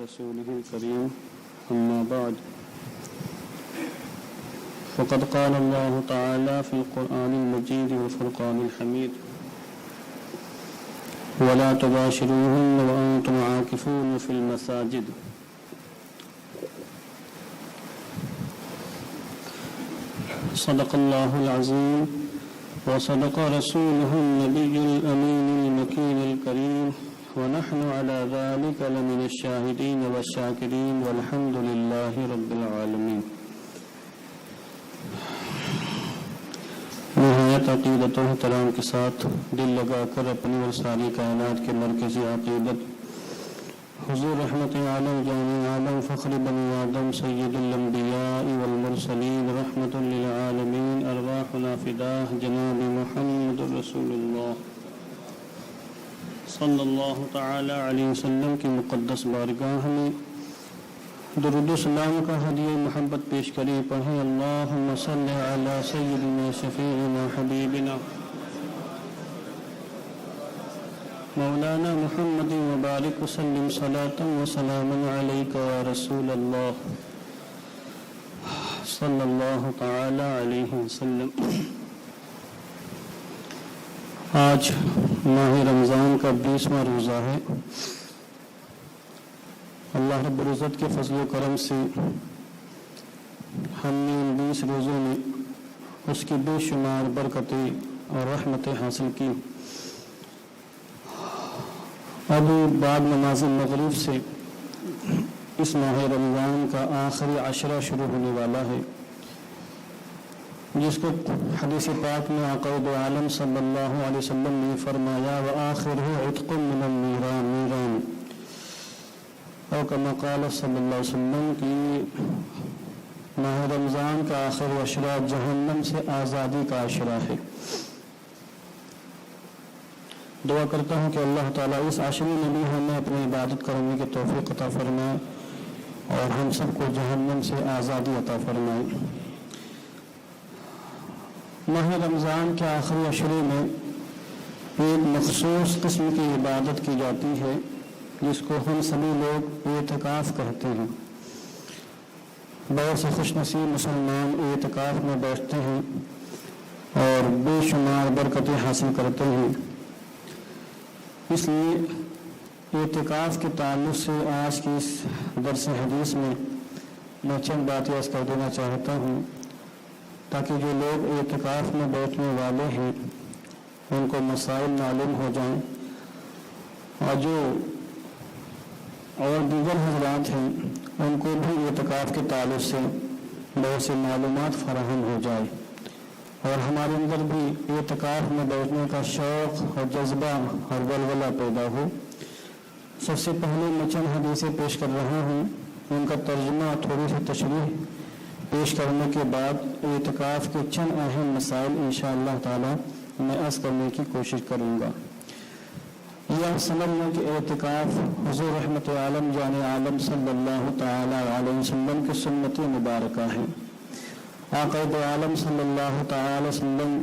ورسوله الكريم أما بعد فقد قال الله تعالى في القرآن المجيد والفرقان الحميد ولا تباشروهن وأنتم عاكفون في المساجد صدق الله العظيم وصدق رسوله النبي الأمين المكين الكريم ونحن على ذلك لمن الشاهدين والشاكرين والحمد لله رب العالمين. نہایت عقیدت و احترام کے ساتھ دل لگا کر اپنی اور ساری کائنات کے مرکزی عقیدت حضور رحمت عالم جان عالم فخر بنی آدم سید الانبیاء والمرسلین رحمت للعالمین ارواحنا فداہ جناب محمد رسول اللہ صلی اللہ تعالی علیہ وسلم کی مقدس بارگاہ میں درود و سلام کا ہدیہ محبت پیش کریں. پڑھیں اللہم صلی علی سیدنا شفیعنا حبیبنا مولانا محمد وبارک وسلم صلاۃ و سلاما علیک یا رسول اللہ صلی اللہ تعالی علیہ وسلم. آج ماہ رمضان کا 20واں روزہ ہے. اللہ رب العزت کے فضل و کرم سے ہم نے ان 20 روزوں میں اس کی بے شمار برکتیں اور رحمتیں حاصل کی. اب بعد نماز مغرب سے اس ماہ رمضان کا آخری عشرہ شروع ہونے والا ہے، جس کو حدیث پاک میں آقا دو عالم صلی اللہ علیہ وسلم نے فرمایا وآخرہ عتق من النیران اور کما قال صلی اللہ علیہ وسلم کی ماہ رمضان کا آخری عشرہ جہنم سے آزادی کا عشرہ ہے. دعا کرتا ہوں کہ اللہ تعالیٰ اس عشرے میں بھی ہمیں اپنی عبادت کرنے کی توفیق عطا فرمائے اور ہم سب کو جہنم سے آزادی عطا فرمائے. ماہ رمضان کے آخری عشرے میں ایک مخصوص قسم کی عبادت کی جاتی ہے جس کو ہم سبھی لوگ اعتکاف کہتے ہیں. بہت سے خوش نصیب مسلمان اعتکاف میں بیٹھتے ہیں اور بے شمار برکتیں حاصل کرتے ہیں. اس لیے اعتکاف کے تعلق سے آج کی اس درس حدیث میں چند باتیں عرض کر دینا چاہتا ہوں تاکہ جو لوگ اعتکاف میں بیٹھنے والے ہیں ان کو مسائل معلوم ہو جائیں اور جو اور دیگر حضرات ہیں ان کو بھی اعتکاف کے تعلق سے بہت سی معلومات فراہم ہو جائے اور ہمارے اندر بھی اعتکاف میں بیٹھنے کا شوق اور جذبہ اور ولولہ پیدا ہو. سب سے پہلے میں چند حدیثیں پیش کر رہا ہوں، ان کا ترجمہ تھوڑی سی تشریح پیش کرنے کے بعد اعتکاف کے چند اہم مسائل انشاءاللہ تعالی میں عرض کرنے کی کوشش کروں گا. یہ سمجھ لیں کہ اعتکاف حضور رحمت عالم جان عالم صلی اللہ تعالی علیہ وسلم کی سنت مبارکہ ہے. آقا عالم صلی اللہ تعالی وسلم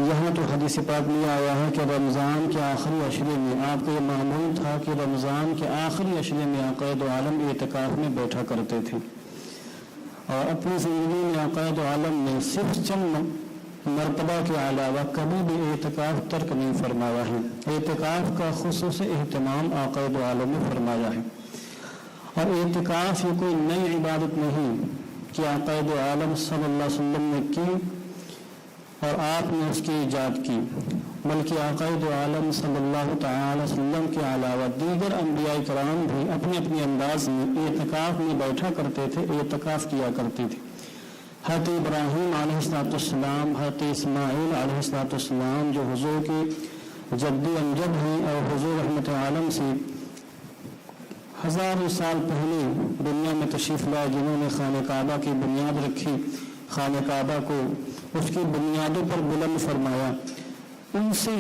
یہاں تو حدیث پاک میں آیا ہے کہ رمضان کے آخری عشرے میں آپ کو یہ معلوم تھا کہ رمضان کے آخری عشرے میں آقا عالم اعتکاف میں بیٹھا کرتے تھے اور اپنی زندگی میں آقا عالم نے صرف چند مرتبہ کے علاوہ کبھی بھی اعتکاف ترک نہیں فرمایا ہے. اعتکاف کا خصوصی اہتمام آقا عالم نے فرمایا ہے اور اعتکاف یہ کوئی نئی عبادت نہیں کہ آقا عالم صلی اللہ علیہ وسلم نے کی اور آپ نے اس کی ایجاد کی، بلکہ آقا عالم صلی اللہ تعالی وسلم کے علاوہ دیگر انبیاء کرام بھی اپنے اپنے انداز میں اعتکاف میں بیٹھا کرتے تھے، اعتکاف کیا کرتے تھے. حضرت ابراہیم علیہ السلام، حضرت اسماعیل علیہ السلام جو حضور کے جد امجد ہیں اور حضور رحمت عالم سے ہزاروں سال پہلے دنیا میں تشریف لائے، جنہوں نے خانہ کعبہ کی بنیاد رکھی، خانہ کعبہ کو اس کی بنیادوں پر بلند فرمایا. ان سے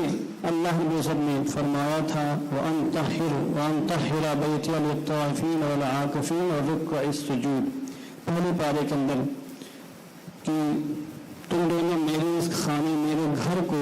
اللہ رب العزت نے فرمایا تھا وَأَن طَهِّرَ بَيْتِيَ لِلطَّائِفِينَ وَالْعَاكِفِينَ وَالرُّكَّعِ السُّجُودِ، پہلے پارے کے اندر کہ تم دونوں میرے اس خانے، میرے گھر کو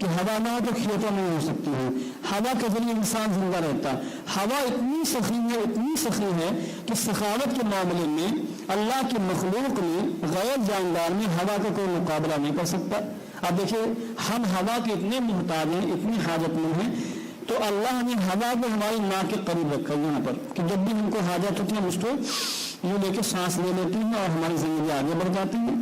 کہ ہوا نہ ہو تو کھیتوں نہیں ہو سکتی ہے، ہوا کے ذریعے انسان زندہ رہتا ہے۔ ہوا اتنی سخی ہے کہ سخاوت کے معاملے میں اللہ کی مخلوق میں غیر جاندار میں ہوا کا کوئی مقابلہ نہیں کر سکتا۔ اب دیکھیے ہم ہوا کے اتنے محتاج ہیں، اتنی حاجت مند ہیں، تو اللہ نے ہوا کو ہماری ناک کے قریب رکھا ہے یہاں پر کہ جب بھی ہم کو حاجت ہوتی ہے ہم اس کو یوں لے کے سانس لے لیتی ہیں اور ہماری زندگی آگے بڑھ جاتی ہے۔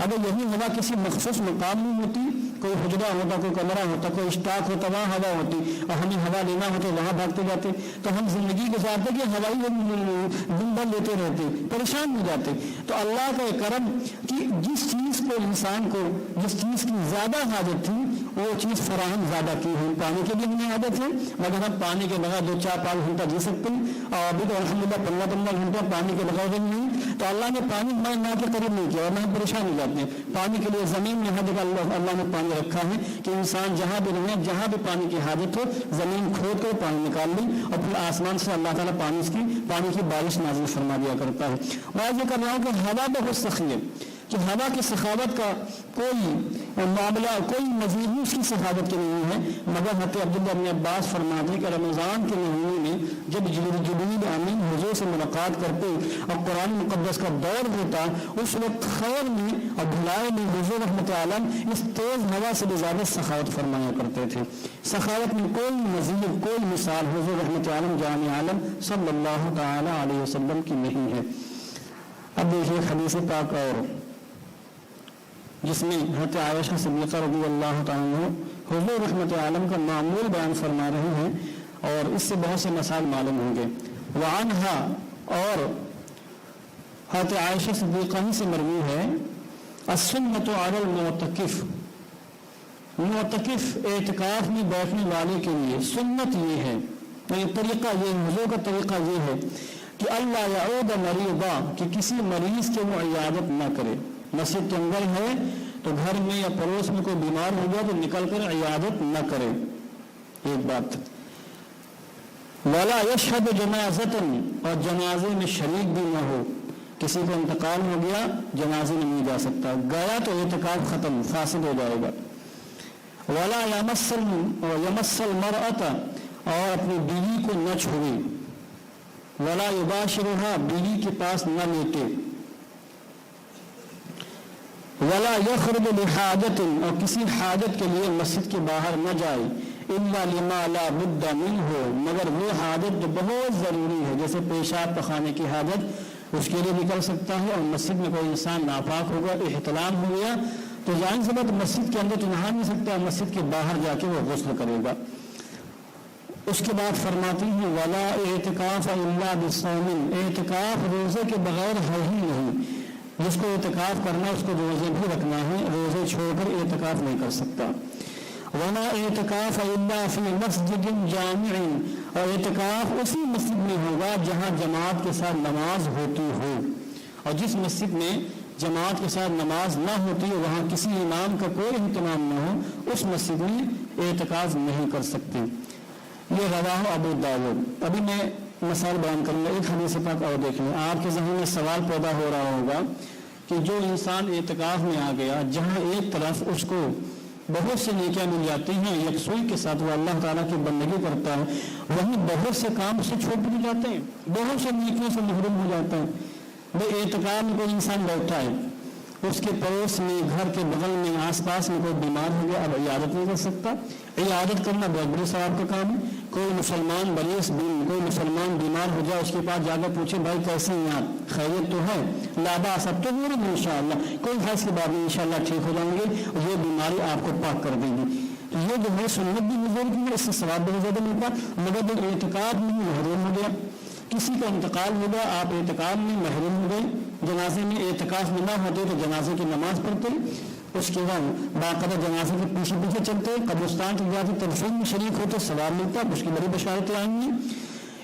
اگر یہی ہوا کسی مخصوص مقام میں ہوتی، کوئی حجرہ ہوتا، کوئی کمرہ ہوتا، کوئی اسٹاک ہوتا، وہاں ہوا ہوتی اور ہمیں ہوا لینا ہوتا وہاں بھاگتے جاتے تو ہم زندگی گزارتے کہ ہوائی دن بھر لیتے رہتے، پریشان ہو جاتے۔ تو اللہ کا کرم کہ جس چیز کو انسان کو جس چیز کی زیادہ حاجت تھی وہ چیز فراہم زیادہ کی ہے۔ پانی کے بھی ہمیں عادت ہے مگر ہم پانی کے بغیر 2-4-5 گھنٹہ جی سکتے ہیں، اور ابھی تو الحمدللہ 15 گھنٹہ پانی کے بغیر بھی نہیں۔ تو اللہ نے پانی ہمارے ناک کے قریب نہیں کیا اور نہ ہم پریشان ہو جاتے ہیں۔ پانی کے لیے زمین میں ہر جگہ اللہ نے پانی رکھا ہے کہ انسان جہاں بھی رہے، جہاں بھی پانی کی حاجت ہو زمین کھود کر پانی نکال لی اور پھر آسمان سے اللہ تعالیٰ پانی کی بارش نازل فرما دیا کرتا ہے۔ میں یہ کر رہا ہوں کہ ہوا بہت سخی ہے کہ ہوا کی سخاوت کا کوئی معاملہ کوئی نظیر اس کی سخاوت کی نہیں ہے، مگر حضرت عبداللہ بن عباس فرماتے ہیں کہ رمضان کے مہینے میں جب جبریل امین حضور سے ملاقات کرتے اور قرآن مقدس کا دور ہوتا، اس وقت خیر میں اور بھلائی میں حضور رحمۃ عالم اس تیز ہوا سے بھی زیادہ سخاوت فرمایا کرتے تھے۔ سخاوت میں کوئی نظیر کوئی مثال حضور رحمۃ عالم جان عالم صلی اللہ تعالی علیہ وسلم کی نہیں ہے۔ اب دیکھیے حدیث پاک اور جس میں حضرت عائشہ صدیقہ رضی اللہ تعالیٰ عنہ حضور رحمت عالم کا معمول بیان فرما رہے ہیں اور اس سے بہت سے مسائل معلوم ہوں گے۔ وعنہا اور حضرت عائشہ صدیقہ ہی سے مروی ہے السنۃ علی المعتکف، معتکف اعتکاف میں بیٹھنے والے کے لیے سنت یہ ہے، یعنی طریقہ یہ حضور کا طریقہ یہ ہے کہ اللہ یعود مریضا کہ کسی مریض کے وہ عیادت نہ کرے۔ مسجد کے اندر ہے تو گھر میں یا پڑوس میں کوئی بیمار ہو گیا تو نکل کر عیادت نہ کرے، ایک بات۔ ولا یشہد جنازۃ اور جنازے میں شریک بھی نہ ہو، کسی کا انتقال ہو گیا جنازے میں نہیں جا سکتا، گیا تو اعتکاف ختم فاسد ہو جائے گا۔ ولا یمس المرأۃ اور اپنی بیوی کو نہ چھوئے۔ ولا یباشرھا بیوی کے پاس نہ لیٹے۔ ولا یخرج لحاجت اور کسی حاجت کے لیے مسجد کے باہر نہ جائے، الا لما لا بد منہ مگر وہ حاجت جو بہت ضروری ہے، جیسے پیشاب پخانے کی حاجت اس کے لیے نکل سکتا ہے، اور مسجد میں کوئی انسان ناپاک ہوگا احتلام ہو گیا تو ظاہر سی بات مسجد کے اندر تو نہا نہیں سکتا، مسجد کے باہر جا کے وہ غسل کرے گا۔ اس کے بعد فرماتی ہیں ولا اعتکاف الا بصوم، اعتکاف روزے کے بغیر ہے ہی نہیں، جس کو اعتکاف کرنا اس کو روزے بھی رکھنا ہے، روزے چھوڑ کر اعتکاف نہیں کر سکتا۔ ولا اعتکاف الا فی مسجد جامع اور اعتکاف اسی مسجد میں ہوگا جہاں جماعت کے ساتھ نماز ہوتی ہو، اور جس مسجد میں جماعت کے ساتھ نماز نہ ہوتی ہے وہاں کسی امام کا کوئی اہتمام نہ ہو اس مسجد میں اعتکاف نہیں کر سکتے۔ یہ رواہ ابو داؤد۔ ابھی میں مسائل بیان کروں گا، ایک حدیث پاک اور دیکھ لیں۔ آپ کے ذہن میں سوال پیدا ہو رہا ہوگا کہ جو انسان اعتکاف میں آ گیا جہاں ایک طرف اس کو بہت سے نیکیاں مل جاتی ہیں، یکسوئی کے ساتھ وہ اللہ تعالیٰ کی بندگی کرتا ہے، وہیں بہت سے کام سے چھوٹ بھی جاتے ہیں، بہت سے نیکیوں سے محروم ہو جاتا ہے۔ بھائی اعتکاف میں کوئی انسان بیٹھا ہے، اس کے پڑوس میں گھر کے بغل میں آس پاس میں کوئی بیمار ہو گیا، اب عیادت نہیں کر سکتا۔ عیادت کرنا بہت بڑے ثواب کا کام ہے۔ کوئی مسلمان کوئی مسلمان بیمار ہو جائے اس کے پاس جا کر پوچھے بھائی کیسے ہیں آپ، خیریت تو ہے؟ لا باس اب تو ان شاء اللہ کوئی حیث کی بات نہیں، ان شاء اللہ ٹھیک ہو جائیں گے، یہ بیماری آپ کو پاک کر دے گی۔ یہ جو ہے سنت بھی حضور کی ہے، اس سے ثواب بہت زیادہ ملتا، مگر جو اعتکاف میں محروم ہو گیا، کسی کا انتقال ہو گیا، آپ اعتکاف میں محروم ہو گئے، جنازے میں اعتکاف میں نہ ہوتے تو جنازے کی نماز پڑھتے، اس کے بعد باقاعدہ جنازے کے پیچھے پیچھے چلتے، قبرستان کی جاتی تدفین میں شریک ہوتے، ثواب ملتا، اس کی بڑی بشارتیں آئیں گی۔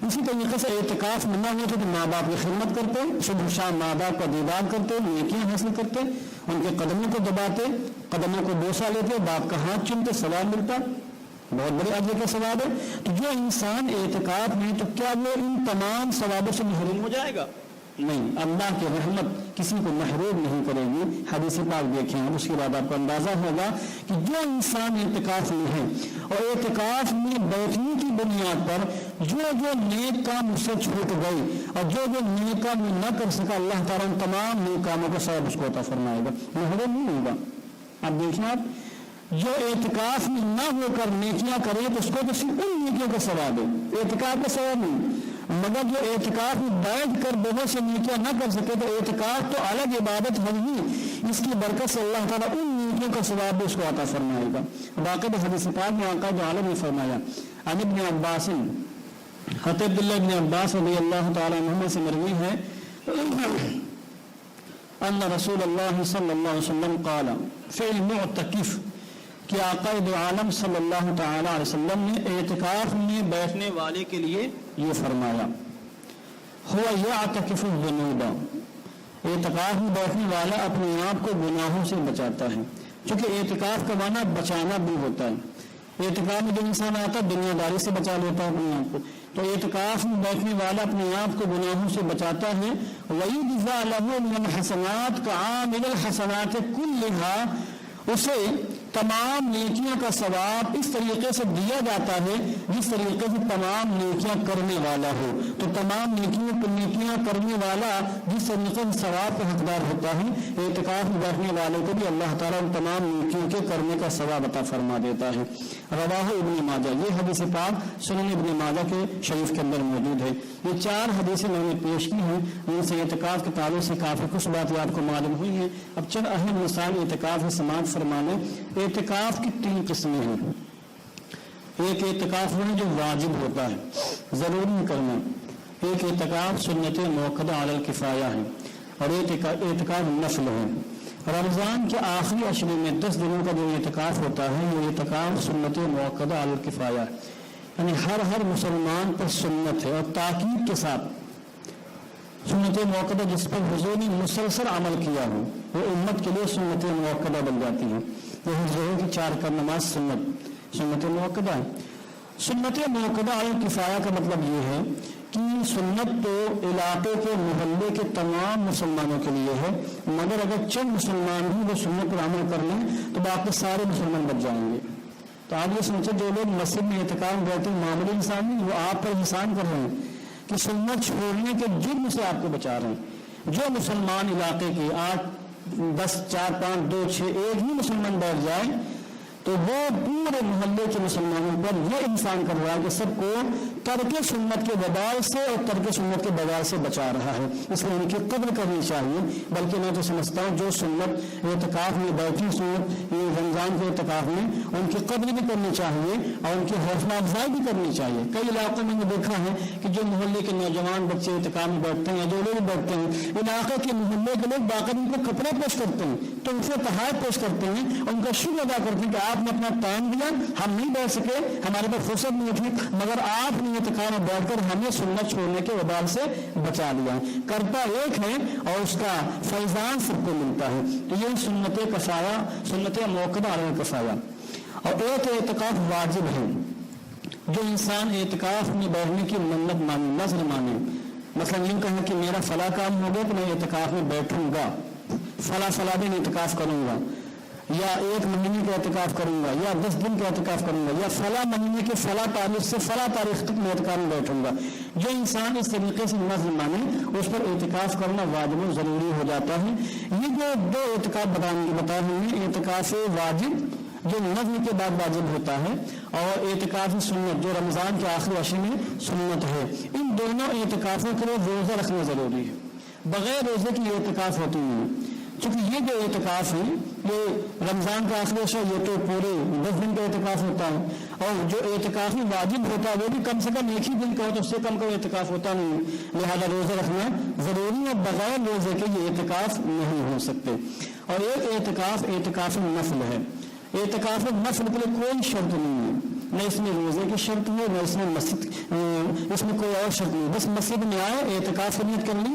اسی طریقے سے اعتکاف میں نہ ہوتے تو ماں باپ کی خدمت کرتے، صبح شام ماں باپ کا دیدار کرتے، نیکیاں حاصل کرتے، ان کے قدموں کو دباتے، قدموں کو بوسہ لیتے، باپ کا ہاتھ چومتے، ثواب ملتا، بہت بڑے اجر کا ثواب ہے۔ تو جو انسان اعتکاف میں تو کیا وہ ان تمام ثوابوں سے محروم ہو جائے گا؟ نہیں، اللہ کی رحمت کسی کو محروم نہیں کرے گی۔ حدیث پاک دیکھیں ہم، اس کے بعد آپ کو اندازہ ہوگا کہ جو انسان اعتکاف میں ہے اور اعتکاف میں بیٹھنے کی بنیاد پر جو نیک کام اس سے چھوٹ گئے اور جو نیک کام نہ کر سکا، اللہ تعالیٰ ان تمام نیک کاموں کا ثواب اس کو عطا فرمائے گا، محروم نہیں ہوگا۔ اب دیکھیں آپ، جو اعتکاف میں نہ ہو کر نیکیاں کرے تو اس کو تو صرف ان نیکیوں کا ثواب ہے، اعتکاف کا ثواب نہیں۔ مگر جو اعتکاف میں بیٹھ کر بہت سے نیکیاں نہ کر سکے تو اعتکاف تو الگ عبادت ہے ہی، اس کی برکت سے اللہ تعالیٰ ان نیکیوں کا ثواب بھی اس کو عطا فرمائے گا۔ باقی حدیث پاک میں آقا جو عالم نے فرمایا، عن ابن عباس، حضرت عبداللہ ابن عباس رضی اللہ تعالیٰ عنہما سے مروی ہے ان رسول اللہ صلی اللہ علیہ وسلم قال فی المعتکف، کہ آقا دو عالم صلی اللہ تعالی علیہ وسلم نے اعتکاف میں بیٹھنے والے کے لیے یہ فرمایا، ہوا یعتکف الذنوب، اعتکاف میں بیٹھنے والا اپنے آپ کو گناہوں سے بچاتا ہے، چونکہ اعتکاف کا معنی بچانا بھی ہوتا ہے۔ اعتکاف میں جو انسان آتا ہے دنیا داری سے بچا لیتا ہے اپنے آپ کو، تو اعتکاف میں بیٹھنے والا اپنے آپ کو گناہوں سے بچاتا ہے۔ وَيُجْزَى لَهُ مِنَ الْحَسَنَاتِ كَعَامِلِ الْحَسَنَاتِ كُلِّهَا، اسے تمام نیکیوں کا ثواب اس طریقے سے دیا جاتا ہے جس طریقے سے تمام نیکیاں کرنے والا ہو، تو تمام نیکیاں کرنے والا جس طریقے سے ثواب کا حقدار ہوتا ہے، اعتکاف میں بیٹھنے والے کو بھی اللہ تعالیٰ ان تمام نیکیوں کے کرنے کا ثواب عطا فرما دیتا ہے۔ رواہ ابن ماجہ، یہ حدیث پاک سنن ابن ماجہ کے شریف کے اندر موجود ہے۔ یہ 4 حدیثیں میں نے پیش کی ہیں، ان سے اعتکاف کے تعلق سے کافی کچھ باتیں آپ کو معلوم ہوئی ہیں۔ اب چند اہم مسائل اعتکاف سے سماعت فرمانے۔ اعتکاف کی 3 قسمیں ہیں۔ ایک اعتکاف ہے جو واجب ہوتا ہے، ضروری کرنا، ایک اعتکاف سنت موقدہ علی الکفایہ ہے، اور اعتکاف نفل ہے۔ رمضان کے آخری عشرے میں 10 دنوں کا جو اعتکاف ہوتا ہے، یہ اعتکاف سنت موقدہ علی الکفایہ ہے، یعنی ہر مسلمان پر سنت ہے، اور تاکید کے ساتھ سنت موقدہ جس پر حضور نے مسلسل عمل کیا ہو وہ امت کے لیے سنت موقدہ بن جاتی ہے۔ یہ ظہر کی 4 کا نماز سنت موقدہ ہے۔ سنت موقدہ علی الکفایہ کا مطلب یہ ہے کہ سنت تو علاقے کے محلے کے تمام مسلمانوں کے لیے ہے، مگر اگر چند مسلمان بھی وہ سنت پر عمل کر لیں تو باقی سارے مسلمان بچ جائیں گے۔ تو آپ یہ سوچیں، جو لوگ مسجد میں اعتکاف میں بیٹھے معمولی انسان نہیں، وہ آپ پر احسان کر رہے ہیں کہ سنت چھوڑنے کے جرم سے آپ کو بچا رہے ہیں۔ جو مسلمان علاقے کے 8 10 4 5 2 6 ایک ہی مسلمان بیٹھ جائے تو وہ پورے محلے کے مسلمانوں پر یہ انسان کر رہا ہے کہ سب کو ترک سنت کے وبال سے اور ترک سنت کے بغیر سے بچا رہا ہے، اس لیے ان کی قدر کرنی چاہیے۔ بلکہ میں تو سمجھتا ہوں جو سنت اعتکاف میں بیٹھی سنت یہ رمضان کے اعتکاف میں ان کی قدر بھی کرنی چاہیے اور ان کی حوصلہ افزائی بھی کرنی چاہیے۔ کئی علاقوں میں نے دیکھا ہے کہ جو محلے کے نوجوان بچے اعتکاف میں بیٹھتے ہیں یا جو لوگ بیٹھتے ہیں، علاقے کے محلے کے لوگ باقاعدہ ان کو کپڑے پیش کرتے ہیں، تو ان سے تحائف پیش کرتے ہیں، ان کا شکر ادا کرتے ہیں کہ آپ نے اپنا ٹائم دیا، ہم نہیں بیٹھ سکے، ہمارے پاس فرصت نہیں تھی، مگر آپ نے اعتکاف میں بیٹھ کر ہمیں سنت چھوڑنے کے وبال سے بچا لیا۔ کرتا ایک ہے اور اس کا فیضان سب کو ملتا ہے۔ تو یہ سنت کفایہ، سنت موقدہ علی الکفایہ۔ اور ایک اعتکاف واجب ہے، جو انسان اعتکاف میں بیٹھنے کی منت مانے، نظر مانے، مثلا یوں کہیں کہ میرا فلاں کام ہو گیا تو میں اعتکاف میں بیٹھوں گا، فلاں دن اعتکاف کروں گا، یا 1 مہینے کا اعتکاف کروں گا، یا 10 دن کا اعتکاف کروں گا، یا فلاں مہینے کے فلاں تاریخ سے فلاں تاریخ تک میں اعتکاف میں بیٹھوں گا۔ جو انسان اس طریقے سے نظر مانے اس پر اعتکاف کرنا واجب و ضروری ہو جاتا ہے۔ یہ جو 2 اعتکاف بتائے ہیں، اعتکاف واجب جو نظم کے بعد واجب ہوتا ہے، اور اعتکاف سنت جو رمضان کے آخری عشرے میں سنت ہے، ان دونوں اعتکافوں کے لیے روزہ رکھنا ضروری ہے۔ بغیر روزے کی اعتکاف ہوتی نہیں، چونکہ یہ جو اعتکاف ہے یہ رمضان کا آخری عشرہ یہ تو پورے 10 دن کا اعتکاف ہوتا ہے، اور جو اعتکاف واجب ہوتا ہے وہ بھی کم سے کم 1 ہی دن کا ہو، تو اس سے کم کا اعتکاف ہوتا نہیں، لہذا روزہ رکھنا ضروری ہے۔ بغیر روزے کے یہ اعتکاف نہیں ہو سکتے۔ اور ایک اعتکاف نفل ہے۔ اعتکاف نفل کے لیے کوئی شرط نہیں ہے، نہ اس میں روزے کی شرط ہے، نہ اس میں کوئی اور شرط نہیں، بس مسجد میں آئے اعتکاف کی نیت کر لی،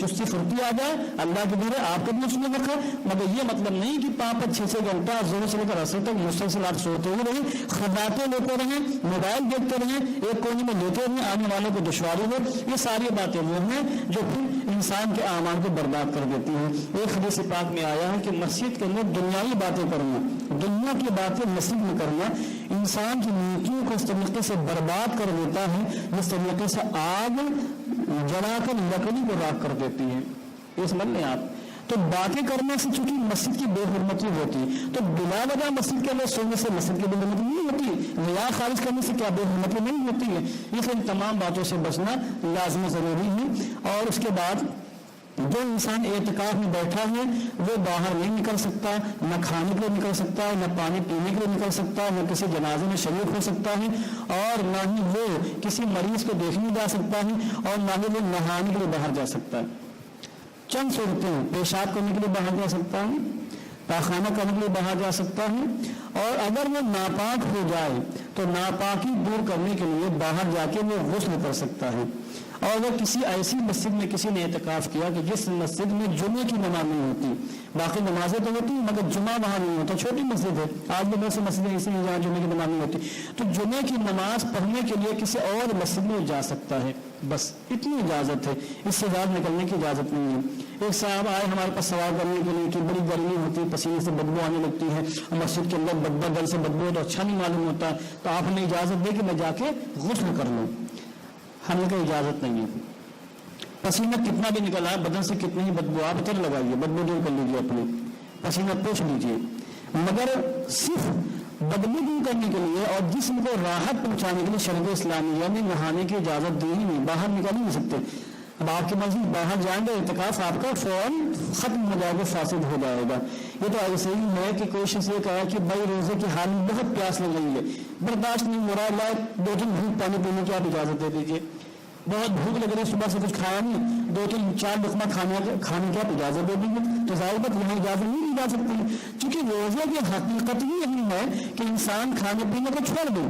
چستی پھرتی آ جائے، اللہ کے گھر آپ کا بھی سنے رکھا، مگر یہ مطلب نہیں کہ 5-6 گھنٹہ زور سے لے کر اثر تک مسلسل آپ سوتے ہوئے رہیں، خبراتیں لیتے رہیں، موبائل دیکھتے رہیں، ایک کونے میں لیتے رہیں، آنے والوں کو دشواری ہو، یہ ساری باتیں وہ ہیں جو پھر انسان کے اعمال کو برباد کر دیتی ہیں۔ ایک حدیث پاک میں آیا ہے کہ مسجد کے اندر دنیاوی باتیں کرنا، دنیا کی باتیں مسجد میں کرنا انسان کی نیکیوں کو اس طریقے سے برباد کر دیتا ہے جس طریقے سے آگ جلا کر لکڑی کو راکھ کر دیتی ہے۔ یہ سمجھ لیں آپ، تو باتیں کرنے سے چونکہ مسجد کی بے حرمتی ہوتی ہے، تو بلا وجہ مسجد کے لیے سونے سے مسجد کی بے حرمتی نہیں ہوتی، ریا خارج کرنے سے کیا بے حرمتی نہیں ہوتی ہے۔ اس ان تمام باتوں سے بچنا لازم ضروری ہے۔ اور اس کے بعد جو انسان اعتکاف میں بیٹھا ہے وہ باہر نہیں نکل سکتا، نہ کھانے کے لیے نکل سکتا ہے، نہ پانی پینے کے لیے نکل سکتا ہے، نہ کسی جنازے میں شریک ہو سکتا ہے، اور نہ ہی وہ کسی مریض کو دیکھنے جا سکتا ہے، اور نہ ہی وہ نہانے کے لیے باہر جا سکتا ہے۔ چند صورتیں، پیشاب کرنے کے لیے باہر جا سکتا ہے، پاخانہ کرنے کے لیے باہر جا سکتا ہے، اور اگر وہ ناپاک ہو جائے تو ناپاکی دور کرنے کے لیے باہر جا کے وہ غسل کر سکتا ہے۔ اور وہ کسی ایسی مسجد میں کسی نے اعتکاف کیا کہ جس مسجد میں جمعے کی نماز نہیں ہوتی، باقی نمازیں تو ہوتی ہیں مگر جمعہ وہاں نہیں ہوتا، چھوٹی مسجد ہے، آج بھی بہت سی مسجدیں ایسی ہیں جہاں جمعے کی نماز نہیں ہوتی، تو جمعے کی نماز پڑھنے کے لیے کسی اور مسجد میں جا سکتا ہے، بس اتنی اجازت ہے، اس سے زیادہ نکلنے کی اجازت نہیں ہے۔ ایک صاحب آئے ہمارے پاس سوال کرنے کے لیے کہ بڑی گرمی ہوتی ہے، پسینے سے بدبو آنے لگتی ہے، مسجد کے اندر بدبو دل سے بدبو تو اچھا نہیں معلوم ہوتا ہے، تو آپ ہمیں اجازت دے کہ میں جا کے غسل کر لوں۔ ہمیں کوئی اجازت نہیں ہے، پسینہ کتنا بھی نکلا ہے، بدن سے کتنی ہی بدبو، آپ اتر لگائیے، بدبو دور کر لیجیے، اپنی پسینہ پوچھ لیجیے، مگر صرف بدبو دور کرنے کے لیے اور جسم کو راحت پہنچانے کے لیے شریعت اسلامیہ نے نہانے کی اجازت دی ہی نہیں، باہر نکل ہی نہیں سکتے۔ اب آپ کی مسجد باہر جائیں گے اعتکاف آپ کا فوراً ختم ہو جائے گا، فاسد ہو جائے گا۔ یہ تو ایسے ہی ہے کہ کوئی شخص یہ کہا کہ بھائی روزے کی حال میں بہت پیاس لگ رہی ہے، برداشت نہیں ہو رہا ہے، لائے 2 دن بھوک پانی پینے کی آپ اجازت دے دیجیے، بہت بھوک لگ رہی ہے، صبح سے کچھ کھایا نہیں، 2-4 لقمہ کھانے کی آپ اجازت دے دیجیے، تو ظاہر بات یہاں اجازت نہیں دی جا سکتی، کیونکہ روزے کی حقیقت ہی یہی ہے کہ انسان کھانے پینے کو چھوڑ دے۔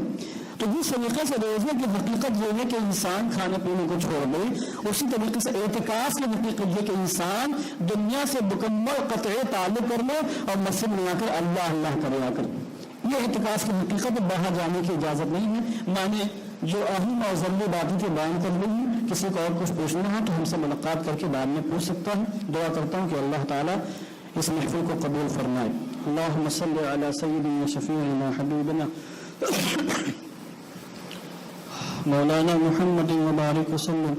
تو جس طریقے سے روزے کی حقیقت یہ ہے کہ انسان کھانے پینے کو چھوڑ دے، اسی طریقے سے اعتکاف کی حقیقت یہ کہ انسان دنیا سے مکمل قطع تعلق کر لے اور مسجد میں آ کر اللہ اللہ کرے آ کر۔ یہ اعتکاف کی حقیقت، باہر جانے کی اجازت نہیں ہے۔ میں نے جو اہم اور ضروری باتوں کے بیان کر لی ہیں، کسی کو اور کچھ پوچھنا ہے تو ہم سے ملاقات کر کے بعد میں پوچھ سکتا ہے۔ دعا کرتا ہوں کہ اللہ تعالیٰ اس محفل کو قبول فرمائے۔ اللہم صلی علی سیدنا شفیعنا حبیبنا مولانا محمد مبارک وسلم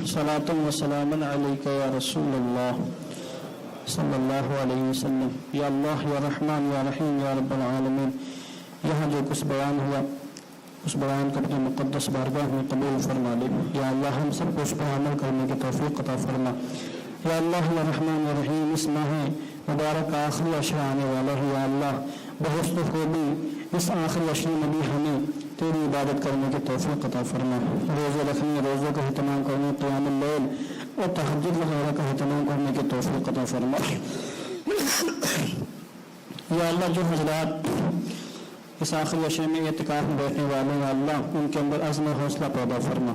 صلاۃ و سلام علیک یا رسول اللہ صلی اللہ علیہ وسلم۔ یا اللہ یا رحمان یا رحیم یا رب العالمین، یہاں جو کچھ بیان ہوا اس بیان کو اپنے مقدس بارگاہ میں قبول فرما لے۔ یا اللہ ہم سب کو اس پر عمل کرنے کی توفیق عطا فرما۔ یا اللہ یا رحمان یا رحیم، اس ماہ مبارک آخری عشرہ آنے والا ہے، یا اللہ بحسن خوبی اس آخری عشرے میں بھی ہمیں تیری عبادت کرنے کی توفیق عطا فرما۔ روزے رکھنے، روزوں کا اہتمام کرنے، قیام اللیل اور تہجد وغیرہ کا اہتمام کرنے کی توفیق عطا فرما۔ یا اللہ جو حضرات اس آخری عشرے میں اعتکاف میں بیٹھنے والے ہیں، یا اللہ ان کے اندر عزم و حوصلہ پیدا فرما۔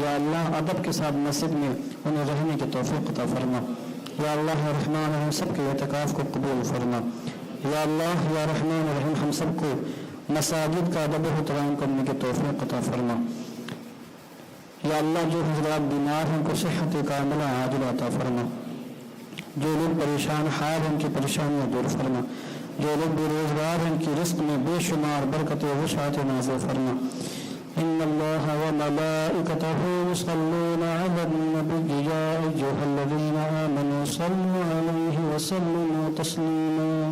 یا اللہ ادب کے ساتھ مسجد میں انہیں رہنے کی توفیق عطا فرما۔ یا اللہ رحمان ہم سب کے اعتکاف کو قبول فرما۔ یا اللہ یا رحمان رحیم ہم سب کو مساجد کا ادب و احترام کرنے کی توفیق عطا فرما۔ یا اللہ جو حضرات بیمار ہیں ان کو صحت کاملہ عاجلہ عطا فرما۔ جو لوگ پریشان حال ہیں ان کی پریشانیاں دور فرما۔ جو لوگ بے روزگار ہیں ان کی رزق میں بے شمار برکت و وسعت نازل فرما۔ ان اللہ وملائکتہ یصلون علی النبی یا ایھا الذین آمنوا صلوا علیہ وسلموا تسلیما۔